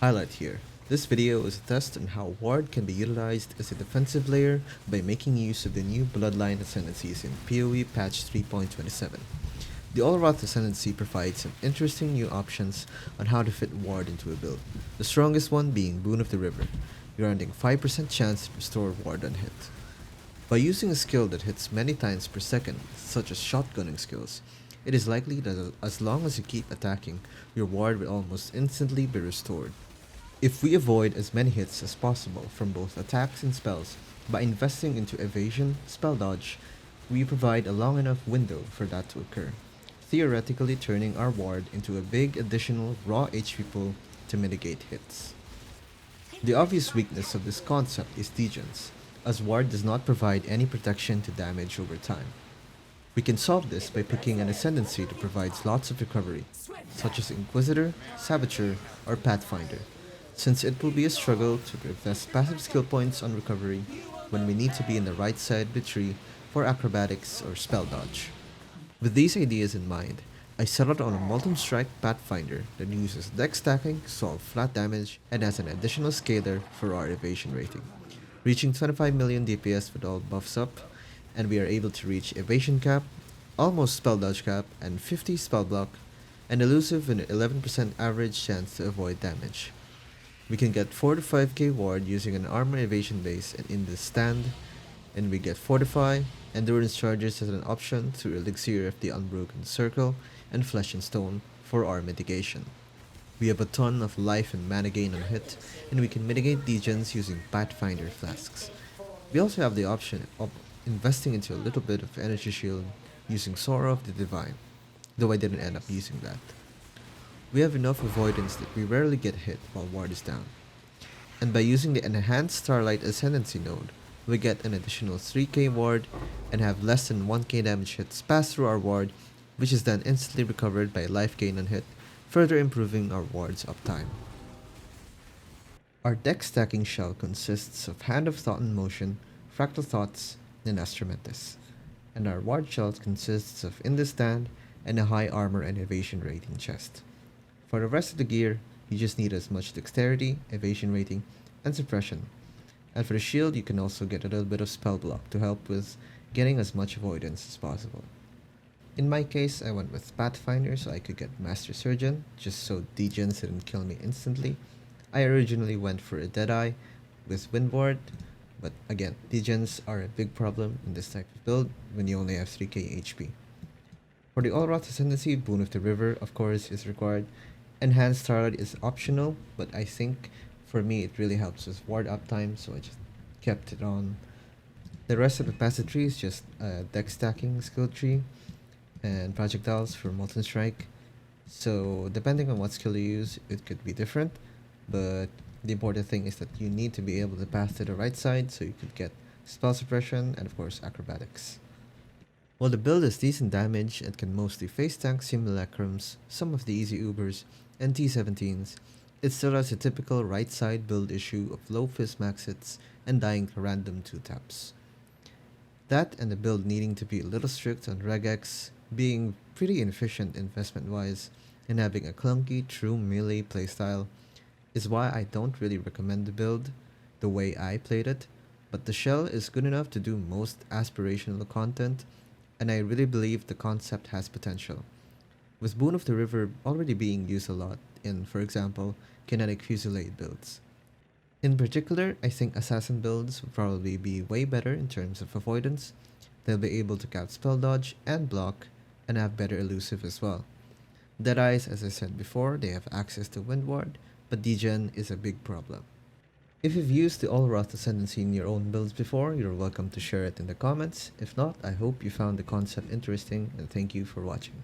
Highlight here. This video is a test on how Ward can be utilized as a defensive layer by making use of the new Bloodline Ascendancies in PoE patch 3.27. The Allwrath Ascendancy provides some interesting new options on how to fit Ward into a build, the strongest one being Boon of the River, granting 5% chance to restore Ward on hit. By using a skill that hits many times per second, such as shotgunning skills, it is likely that as long as you keep attacking, your ward will almost instantly be restored. If we avoid as many hits as possible from both attacks and spells by investing into evasion, spell dodge, we provide a long enough window for that to occur, theoretically turning our ward into a big additional raw HP pool to mitigate hits. The obvious weakness of this concept is degens, as ward does not provide any protection to damage over time. We can solve this by picking an ascendancy that provides lots of recovery, such as Inquisitor, Saboteur, or Pathfinder, since it will be a struggle to invest passive skill points on recovery when we need to be in the right side of the tree for acrobatics or spell dodge. With these ideas in mind, I settled on a Molten Strike Pathfinder that uses dex stacking to solve flat damage and has an additional scaler for our evasion rating, reaching 25 million DPS with all buffs up, and we are able to reach evasion cap, almost spell dodge cap, and 50 spell block, and elusive with an 11% average chance to avoid damage. We can get 4 to 5k ward using an armor evasion base and in the stand, and we get Fortify, Endurance charges as an option through Elixir of the Unbroken Circle, and Flesh and Stone for our mitigation. We have a ton of life and mana gain on hit, and we can mitigate degens using Pathfinder flasks. We also have the option of investing into a little bit of energy shield using Sora of the Divine, though I didn't end up using that. We have enough avoidance that we rarely get hit while ward is down. And by using the enhanced Starlight Ascendancy node, we get an additional 3k ward and have less than 1k damage hits pass through our ward, which is then instantly recovered by life gain on hit, further improving our ward's uptime. Our deck stacking shell consists of Hand of Thought in Motion, Fractal Thoughts, and Astrametis, and our ward shell consists of In the Stand and a high armor and evasion rating chest. For the rest of the gear, you just need as much dexterity, evasion rating, and suppression. And for the shield, you can also get a little bit of spell block to help with getting as much avoidance as possible. In my case, I went with Pathfinder so I could get Master Surgeon, just so degens didn't kill me instantly. I originally went for a Deadeye with Windward, but again, degens are a big problem in this type of build when you only have 3k HP. For the Allwrath Ascendancy, Boon of the River, of course, is required. Enhanced Starlight is optional, but I think for me it really helps with ward uptime, so I just kept it on. The rest of the passive tree is just a deck stacking skill tree and projectiles for Molten Strike. So depending on what skill you use, it could be different, but the important thing is that you need to be able to pass to the right side so you could get spell suppression and of course acrobatics. While the build is decent damage and can mostly face tank simulacrums, some of the easy Ubers, and T17s, it still has a typical right side build issue of low fizz max hits and dying to random 2-taps. That and the build needing to be a little strict on regex, being pretty inefficient investment wise, and having a clunky true melee playstyle is why I don't really recommend the build the way I played it, but the shell is good enough to do most aspirational content, and I really believe the concept has potential, with Boon of the River already being used a lot in, for example, kinetic fusillade builds. In particular, I think assassin builds will probably be way better in terms of avoidance. They'll be able to count spell dodge and block, and have better elusive as well. Deadeyes, as I said before, they have access to Windward, but degen is a big problem. If you've used the Allwrath Ascendancy in your own builds before, you're welcome to share it in the comments. If not, I hope you found the concept interesting, and thank you for watching.